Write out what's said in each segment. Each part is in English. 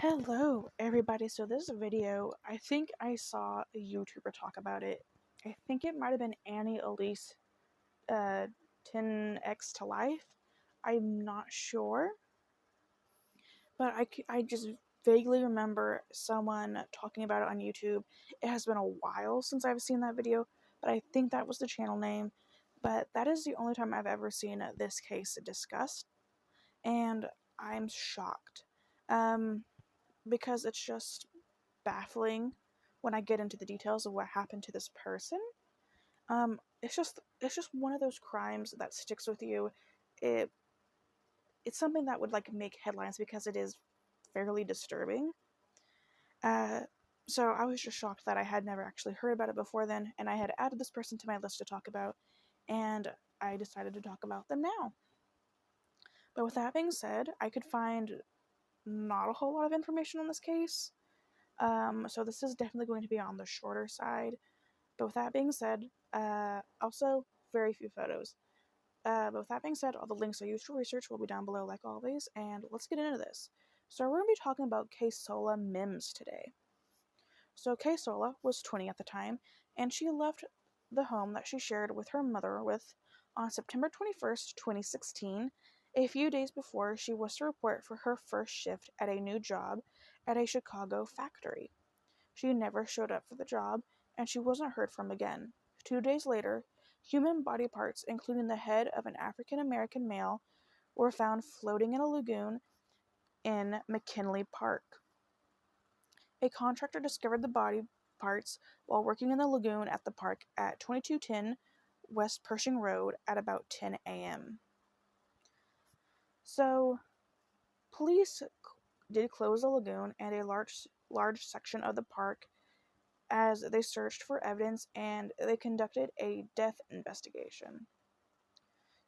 Hello, everybody. So this video, I think I saw a YouTuber talk about it. I think it might have been Annie Elise 10x to life. I'm not sure, but I just vaguely remember someone talking about it on YouTube. It has been a while since I've seen that video, but I think that was the channel name. But that is the only time I've ever seen this case discussed, and I'm shocked. Because it's just baffling when I get into the details of what happened to this person. It's just one of those crimes that sticks with you. It it's something that would like make headlines because it is fairly disturbing. Uh, so I was just shocked that I had never actually heard about it before then, and I had added this person to my list to talk about, and I decided to talk about them now. But with that being said, I could find not a whole lot of information on this case. So this is definitely going to be on the shorter side. But with that being said, also very few photos. But with that being said, all the links I used for research will be down below like always, and let's get into this. So we're going to be talking about Quesola Mims today. So Quesola was 20 at the time, and she left the home that she shared with her mother on September 21st, 2016, a few days before she was to report for her first shift at a new job at a Chicago factory. She never showed up for the job, and she wasn't heard from again. 2 days later, human body parts, including the head of an African American male, were found floating in a lagoon in McKinley Park. A contractor discovered the body parts while working in the lagoon at the park at 2210 West Pershing Road at about 10 a.m. So, police did close the lagoon and a large section of the park as they searched for evidence and they conducted a death investigation.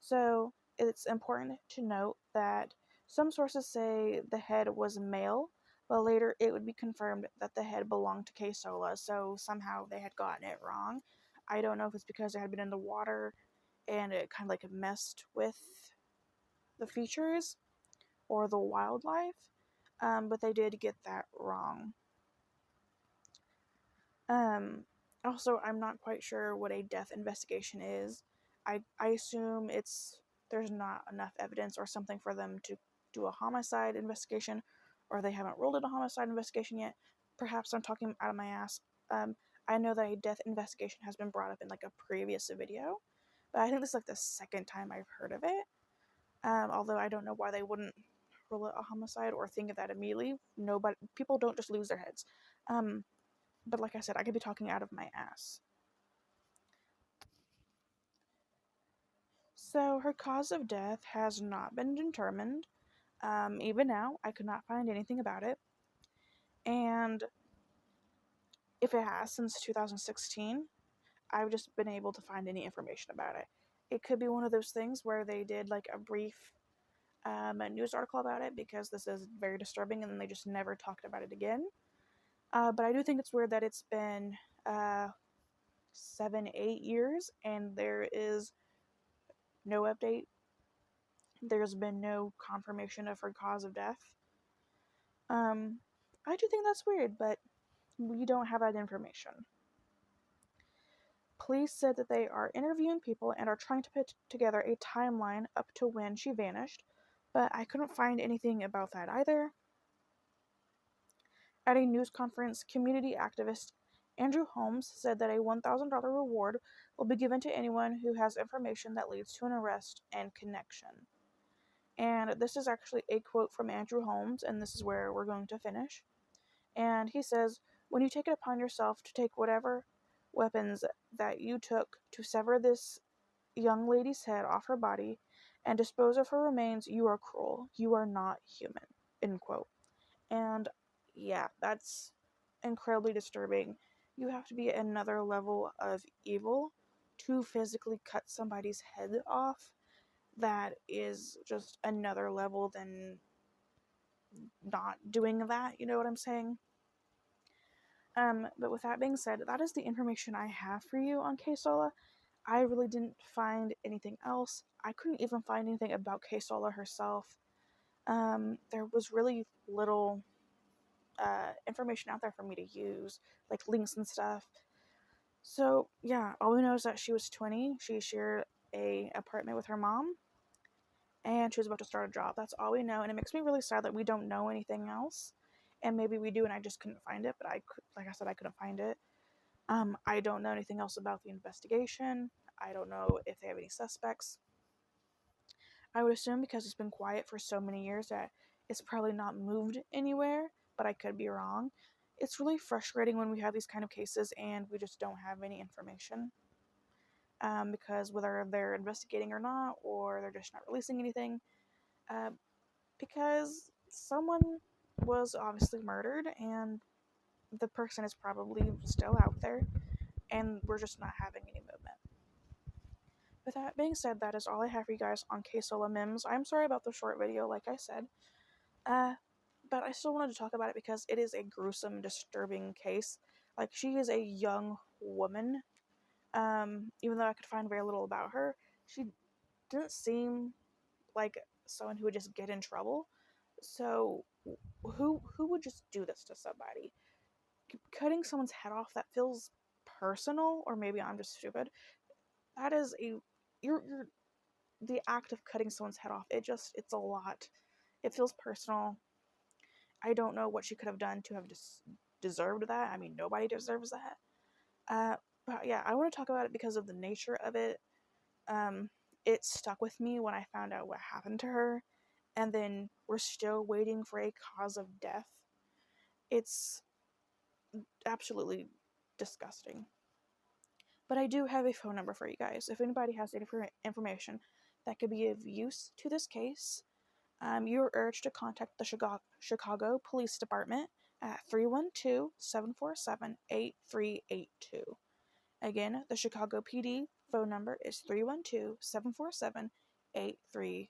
So it's important to note that some sources say the head was male, but later it would be confirmed that the head belonged to Quesola, so somehow they had gotten it wrong. I don't know if it's because it had been in the water and it kind of like messed with the features or the wildlife, but they did get that wrong. Um, Also, I'm not quite sure what a death investigation is. I assume there's not enough evidence or something for them to do a homicide investigation, or they haven't ruled it a homicide investigation yet. Perhaps I'm talking out of my ass. I know that a death investigation has been brought up in like a previous video, but I think this is like the second time I've heard of it. Although I don't know why they wouldn't rule it a homicide or think of that immediately. Nobody, people don't just lose their heads. But like I said, I could be talking out of my ass. So her cause of death has not been determined. Even now, I could not find anything about it. And if it has since 2016, I've just been able to find any information about it. It could be one of those things where they did like a brief news article about it because this is very disturbing and then they just never talked about it again. But I do think it's weird that it's been 7, 8 years and there is no update. There's been no confirmation of her cause of death. I do think that's weird, but we don't have that information. Police said that they are interviewing people and are trying to put together a timeline up to when she vanished, but I couldn't find anything about that either. At a news conference, community activist Andrew Holmes said that a $1,000 reward will be given to anyone who has information that leads to an arrest and connection. And this is actually a quote from Andrew Holmes, and this is where we're going to finish. And he says, "When you take it upon yourself to take whatever weapons that you took to sever this young lady's head off her body and dispose of her remains, you are cruel. You are not human." End quote. And yeah, that's incredibly disturbing. You have to be another level of evil to physically cut somebody's head off. That is just another level than not doing that, you know what I'm saying? But with that being said, that is the information I have for you on Quesola. I really didn't find anything else. I couldn't even find anything about Quesola herself. There was really little information out there for me to use, like links and stuff. So yeah, all we know is that she was 20. She shared a apartment with her mom, and she was about to start a job. That's all we know, and it makes me really sad that we don't know anything else. And maybe we do, and I just couldn't find it. But like I said, I couldn't find it. I don't know anything else about the investigation. I don't know if they have any suspects. I would assume because it's been quiet for so many years that it's probably not moved anywhere, but I could be wrong. It's really frustrating when we have these kind of cases and we just don't have any information. Because whether they're investigating or not, or they're just not releasing anything, uh, because someone was obviously murdered and the person is probably still out there, and we're just not having any movement. With that being said, that is all I have for you guys on Quesola Mims. I'm sorry about the short video, like I said. Uh, but I still wanted to talk about it because it is a gruesome, disturbing case. Like, she is a young woman. Even though I could find very little about her, she didn't seem like someone who would just get in trouble. So, who would just do this to somebody? Cutting someone's head off, that feels personal, or maybe I'm just stupid. That is a you're the act of cutting someone's head off. It's a lot. It feels personal. I don't know what she could have done to have deserved that. I mean, nobody deserves that. But yeah, I want to talk about it because of the nature of it. Um, it stuck with me when I found out what happened to her, and then we're still waiting for a cause of death. It's absolutely disgusting. But I do have a phone number for you guys. If anybody has any information that could be of use to this case, you are urged to contact the Chicago Police Department at 312-747-8382. Again, the Chicago PD phone number is 312-747-8382.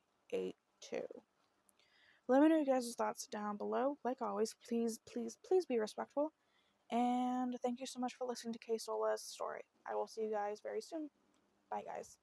Let me know your guys' thoughts down below. Like always, please, please, please be respectful. And thank you so much for listening to Quesola's story. I will see you guys very soon. Bye, guys.